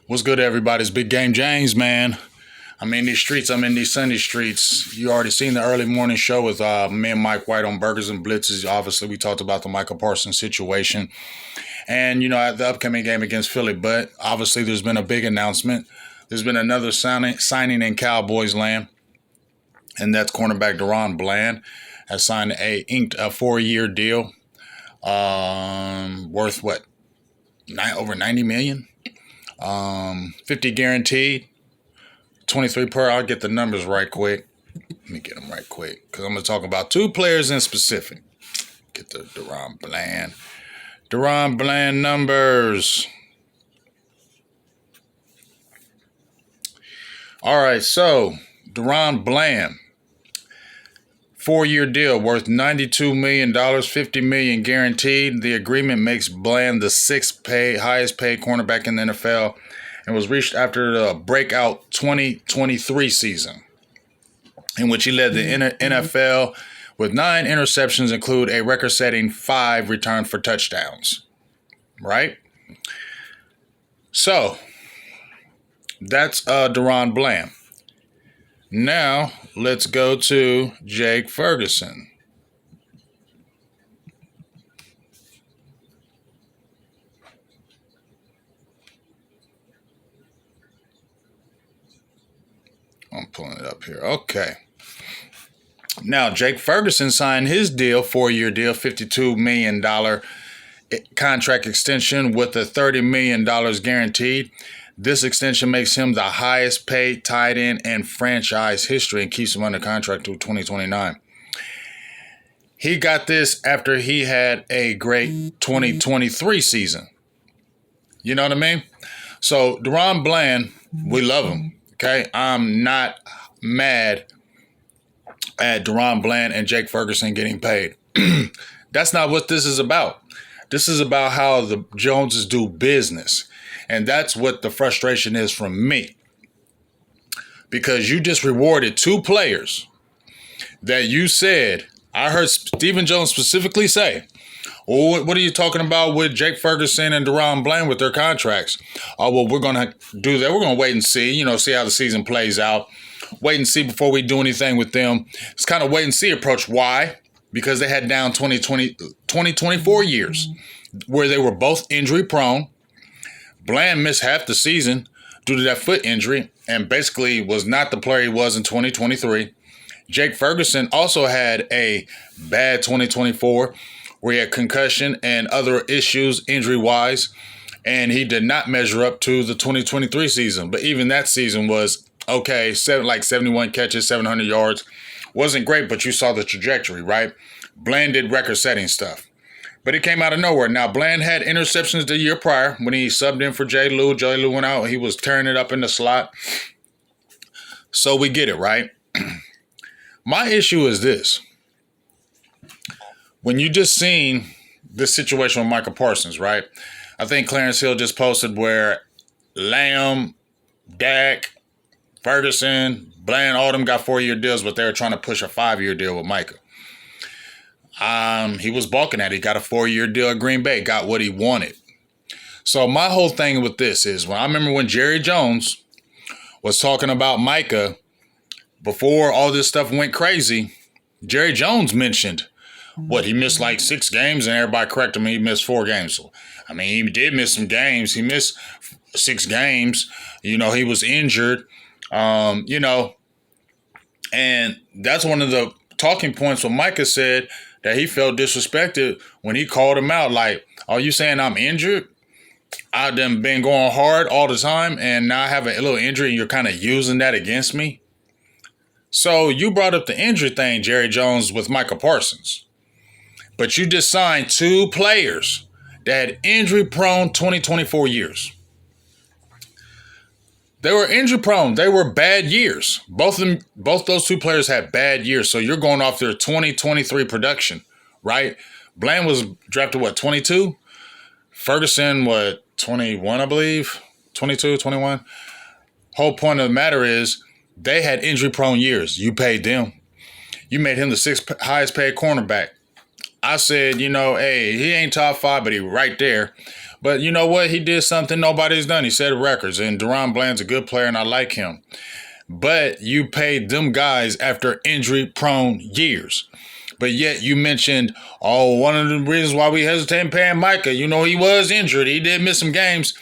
What's good, everybody? It's Big Game James, man. I'm in these streets. I'm in these Sunday streets. You already seen the early morning show with me and Mike White on Burgers and Blitzes. Obviously, we talked about the Micah Parsons situation and, at the upcoming game against Philly. But obviously, there's been a big announcement. There's been another signing in Cowboys land, and that's cornerback Daron Bland has signed inked a 4-year deal worth what? Over $90 million. 50 guaranteed, 23 per. I'll get the numbers right quick. Let me get them right quick because I'm going to talk about two players in specific. Get the Daron Bland. Daron Bland numbers. All right, so Daron Bland, 4-year deal worth $92 million, $50 million guaranteed. The agreement makes Bland the highest paid cornerback in the NFL and was reached after the breakout 2023 season, in which he led the NFL with 9 interceptions, include a record-setting 5 returned for touchdowns. Right? So, that's Daron Bland. Now, let's go to Jake Ferguson. I'm pulling it up here. Okay. Now, Jake Ferguson signed his deal, 4-year deal, $52 million contract extension with a $30 million guaranteed. This extension makes him the highest paid tight end in franchise history and keeps him under contract through 2029. He got this after he had a great 2023 season. You know what I mean? So, Daron Bland, we love him, okay? I'm not mad at Daron Bland and Jake Ferguson getting paid. That's not what this is about. This is about how the Joneses do business. And that's what the frustration is from me. Because you just rewarded 2 players that you said, I heard Stephen Jones specifically say, oh, what are you talking about with Jake Ferguson and Daron Bland with their contracts? Oh, well, we're going to do that. We're going to wait and see, see how the season plays out. Wait and see before we do anything with them. It's kind of wait and see approach. Why? Because they had down 2024 years where they were both injury prone. Bland missed half the season due to that foot injury and basically was not the player he was in 2023. Jake Ferguson also had a bad 2024 where he had concussion and other issues injury-wise, and he did not measure up to the 2023 season. But even that season was okay, 71 catches, 700 yards. Wasn't great, but you saw the trajectory, right? Bland did record-setting stuff. But it came out of nowhere. Now, Bland had interceptions the year prior when he subbed in for Jay Lou. Jay Lou went out. He was tearing it up in the slot. So we get it, right? My issue is this. When you just seen this situation with Micah Parsons, right? I think Clarence Hill just posted where Lamb, Dak, Ferguson, Bland, all of them got 4-year deals, but they were trying to push a 5-year deal with Micah. He was balking at it. He got a 4-year deal at Green Bay, got what he wanted. So my whole thing with this is I remember when Jerry Jones was talking about Micah before all this stuff went crazy, Jerry Jones mentioned he missed like 6 games and everybody corrected him. He missed 4 games. So, he did miss some games. He missed 6 games. He was injured, and that's one of the talking points what Micah said, that he felt disrespected when he called him out. Like, are you saying I'm injured? I've been going hard all the time, and now I have a little injury, and you're kind of using that against me? So you brought up the injury thing, Jerry Jones, with Micah Parsons. But you just signed 2 players that had injury-prone 2024 years. They were injury-prone. They were bad years. Both those 2 players had bad years. So you're going off their 2023 production, right? Bland was drafted, 22? Ferguson, 21, I believe? 22, 21? Whole point of the matter is they had injury-prone years. You paid them. You made him the 6th highest paid cornerback. I said, hey, he ain't top 5, but he right there. But you know what? He did something nobody's done. He set records, and Daron Bland's a good player, and I like him. But you paid them guys after injury-prone years. But yet you mentioned, one of the reasons why we hesitate in paying Micah, he was injured. He did miss some games.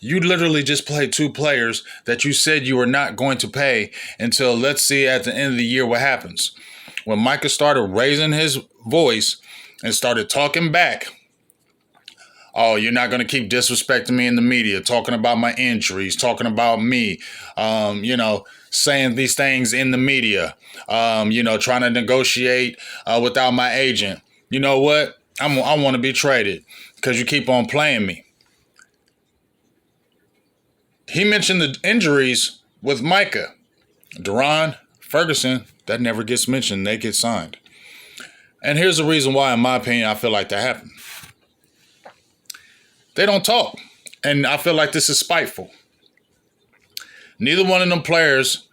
You literally just played two players that you said you were not going to pay until let's see at the end of the year what happens. When Micah started raising his voice and started talking back, oh, you're not going to keep disrespecting me in the media, talking about my injuries, talking about me, saying these things in the media, trying to negotiate without my agent. You know what? I want to be traded because you keep on playing me. He mentioned the injuries with Micah. Daron, Ferguson, that never gets mentioned. They get signed. And here's the reason why, in my opinion, I feel like that happened. They don't talk. And I feel like this is spiteful. Neither one of them players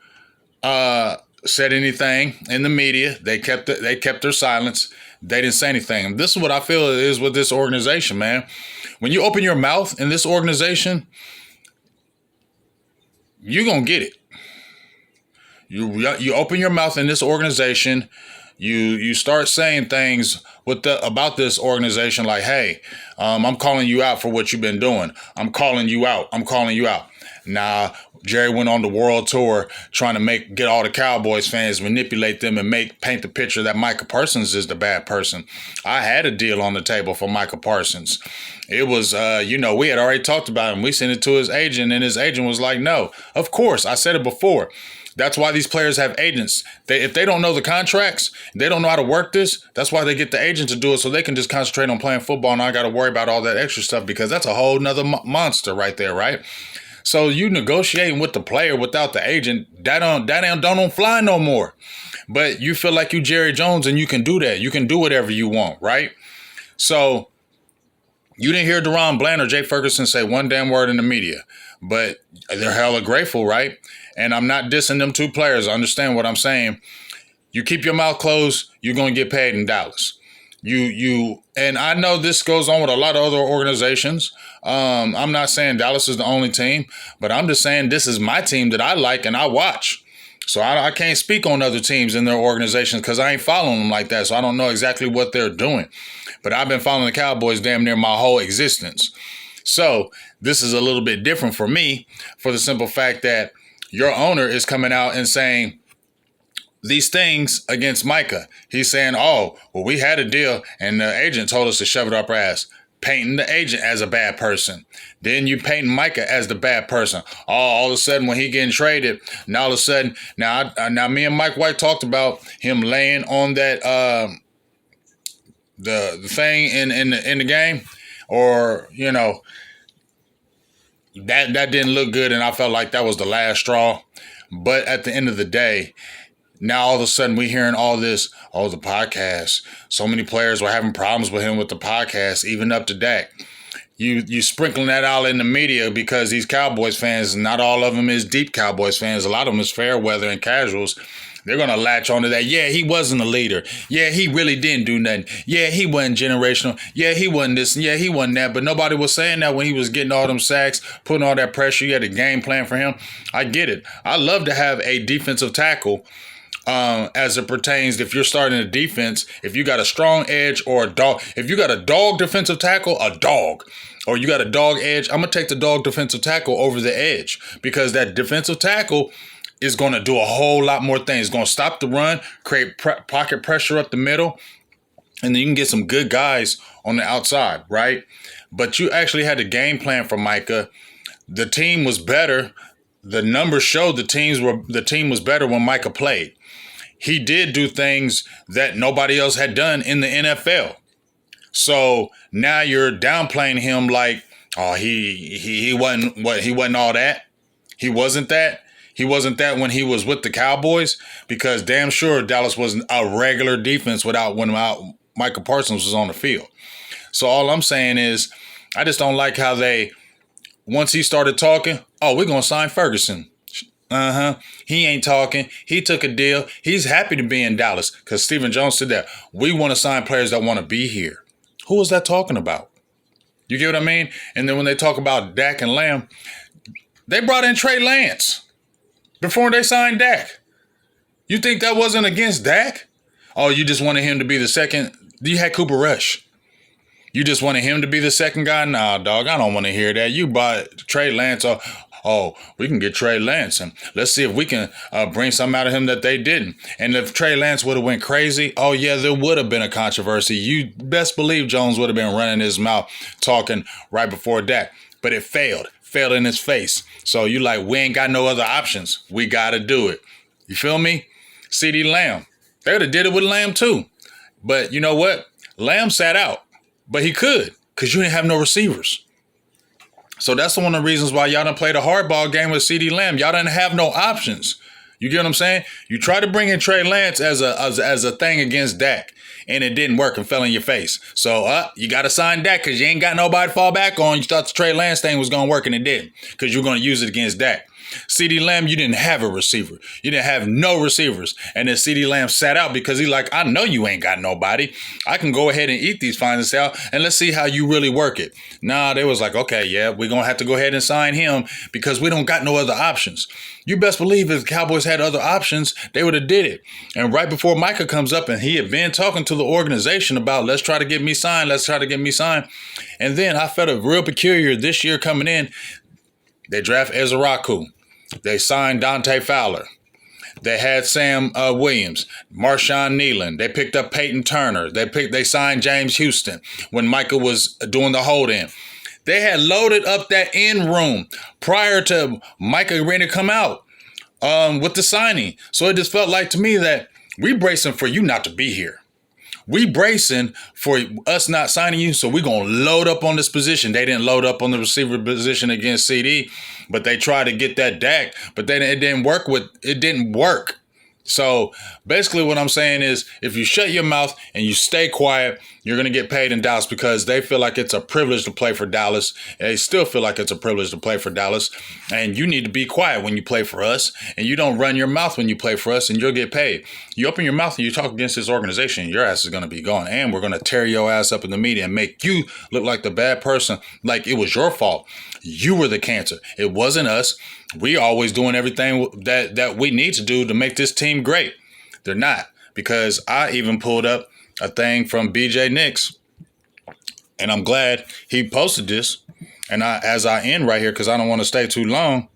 said anything in the media. They kept their silence. They didn't say anything. And this is what I feel it is with this organization, man. When you open your mouth in this organization, you're going to get it. You open your mouth in this organization, you start saying things about this organization like, hey, I'm calling you out for what you've been doing. I'm calling you out. Nah, Jerry went on the world tour trying to get all the Cowboys fans, manipulate them and paint the picture that Micah Parsons is the bad person. I had a deal on the table for Micah Parsons. It was, we had already talked about him. We sent it to his agent, and his agent was like, no. Of course, I said it before. That's why these players have agents. If they don't know the contracts, they don't know how to work this, that's why they get the agent to do it so they can just concentrate on playing football and I got to worry about all that extra stuff because that's a whole nother monster right there, right? So you negotiating with the player without the agent, that don't fly no more. But you feel like you Jerry Jones and you can do that. You can do whatever you want, right? So you didn't hear Daron Bland or Jake Ferguson say one damn word in the media, but they're hella grateful, right? And I'm not dissing them two players. I understand what I'm saying. You keep your mouth closed, you're going to get paid in Dallas. And I know this goes on with a lot of other organizations. I'm not saying Dallas is the only team, but I'm just saying this is my team that I like and I watch. So I can't speak on other teams in their organizations because I ain't following them like that. So I don't know exactly what they're doing. But I've been following the Cowboys damn near my whole existence. So this is a little bit different for me for the simple fact that your owner is coming out and saying these things against Micah. He's saying, we had a deal and the agent told us to shove it up our ass. Painting the agent as a bad person. Then you painting Micah as the bad person. All of a sudden when he getting traded, now all of a sudden, now me and Mike White talked about him laying on that the thing in the game, or that didn't look good, and I felt like that was the last straw. But at the end of the day, now all of a sudden we're hearing all this, the podcast. So many players were having problems with him with the podcast, even up to Dak. You sprinkling that out in the media because these Cowboys fans, not all of them is deep Cowboys fans. A lot of them is fair weather and casuals. They're going to latch onto that. Yeah, he wasn't a leader. Yeah, he really didn't do nothing. Yeah, he wasn't generational. Yeah, he wasn't this. Yeah, he wasn't that. But nobody was saying that when he was getting all them sacks, putting all that pressure. You had a game plan for him. I get it. I love to have a defensive tackle as it pertains if you're starting a defense, if you got a strong edge or a dog. If you got a dog defensive tackle, a dog. Or you got a dog edge, I'm going to take the dog defensive tackle over the edge because that defensive tackle is going to do a whole lot more things. It's going to stop the run, create pocket pressure up the middle, and then you can get some good guys on the outside, right? But you actually had a game plan for Micah. The team was better. The numbers showed the team was better when Micah played. He did do things that nobody else had done in the NFL. So now you're downplaying him like, he wasn't all that. He wasn't that. He wasn't that when he was with the Cowboys, because damn sure Dallas wasn't a regular defense when Micah Parsons was on the field. So all I'm saying is I just don't like how once he started talking, we're going to sign Ferguson. He ain't talking. He took a deal. He's happy to be in Dallas because Stephen Jones said that we want to sign players that want to be here. Who was that talking about? You get what I mean? And then when they talk about Dak and Lamb, they brought in Trey Lance before they signed Dak. You think that wasn't against Dak? Oh, you just wanted him to be the second? You had Cooper Rush. You just wanted him to be the second guy? Nah, dog, I don't want to hear that. You bought Trey Lance. Oh, we can get Trey Lance, and let's see if we can bring something out of him that they didn't. And if Trey Lance would have went crazy, oh, yeah, there would have been a controversy. You best believe Jones would have been running his mouth talking right before Dak. But it failed in his face. So you like, we ain't got no other options. We got to do it. You feel me? CeeDee Lamb. They would have did it with Lamb too. But you know what? Lamb sat out. But he could, because you didn't have no receivers. So that's one of the reasons why y'all done played a hardball game with CeeDee Lamb. Y'all didn't have no options. You get what I'm saying? You tried to bring in Trey Lance as a thing against Dak, and it didn't work and fell in your face. So you got to sign Dak because you ain't got nobody to fall back on. You thought the Trey Lance thing was going to work, and it didn't, because you were going to use it against Dak. CeeDee Lamb, you didn't have a receiver. You didn't have no receivers. And then CeeDee Lamb sat out because he's like, I know you ain't got nobody. I can go ahead and eat these fines out, and let's see how you really work it. Nah, they was like, okay, yeah, we're going to have to go ahead and sign him because we don't got no other options. You best believe if the Cowboys had other options, they would have did it. And right before Micah comes up, and he had been talking to the organization about, let's try to get me signed. And then I felt it real peculiar this year coming in. They draft Ezraku. They signed Dante Fowler. They had Sam Williams, Marshawn Nealon. They picked up Peyton Turner. They signed James Houston when Micah was doing the hold-in. They had loaded up that end room prior to Micah ready to come out with the signing. So it just felt like to me that we bracing for you not to be here. We bracing for us not signing you, so we're going to load up on this position. They didn't load up on the receiver position against CD, but they tried to get that Dak, but then it didn't work. So basically what I'm saying is if you shut your mouth and you stay quiet, you're going to get paid in Dallas because they feel like it's a privilege to play for Dallas. They still feel like it's a privilege to play for Dallas. And you need to be quiet when you play for us. And you don't run your mouth when you play for us, and you'll get paid. You open your mouth and you talk against this organization, your ass is going to be gone. And we're going to tear your ass up in the media and make you look like the bad person, like it was your fault. You were the cancer. It wasn't us. We always doing everything that we need to do to make this team great. They're not, because I even pulled up a thing from BJ Nix, and I'm glad he posted this. And as I end right here, because I don't want to stay too long,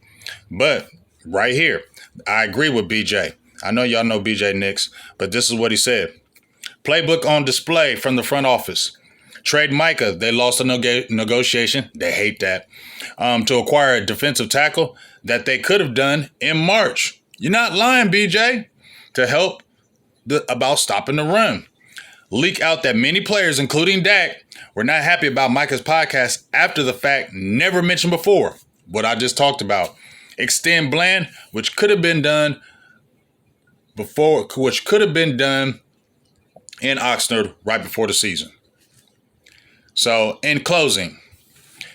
but right here, I agree with BJ. I know y'all know BJ Nix, but this is what he said. Playbook on display from the front office. Trade Micah. They lost a negotiation. They hate that. To acquire a defensive tackle that they could have done in March. You're not lying, BJ. To help about stopping the run. Leak out that many players, including Dak, were not happy about Micah's podcast after the fact, never mentioned before. What I just talked about. Extend Bland, which could have been done in Oxnard right before the season. So, in closing,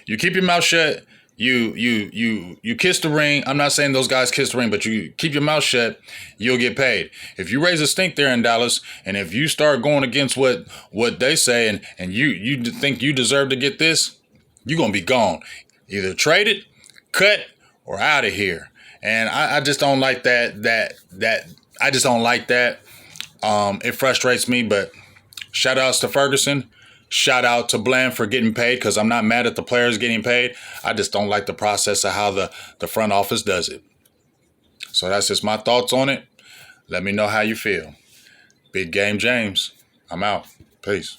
you keep your mouth shut. You kiss the ring. I'm not saying those guys kiss the ring, but you keep your mouth shut, you'll get paid. If you raise a stink there in Dallas, and if you start going against what they say, and you think you deserve to get this, you're gonna be gone. Either traded, cut, or out of here. And I just don't like that. I just don't like that. It frustrates me. But shout outs to Ferguson. Shout out to Bland for getting paid, because I'm not mad at the players getting paid. I just don't like the process of how the front office does it. So that's just my thoughts on it. Let me know how you feel. Big Game James. I'm out. Peace.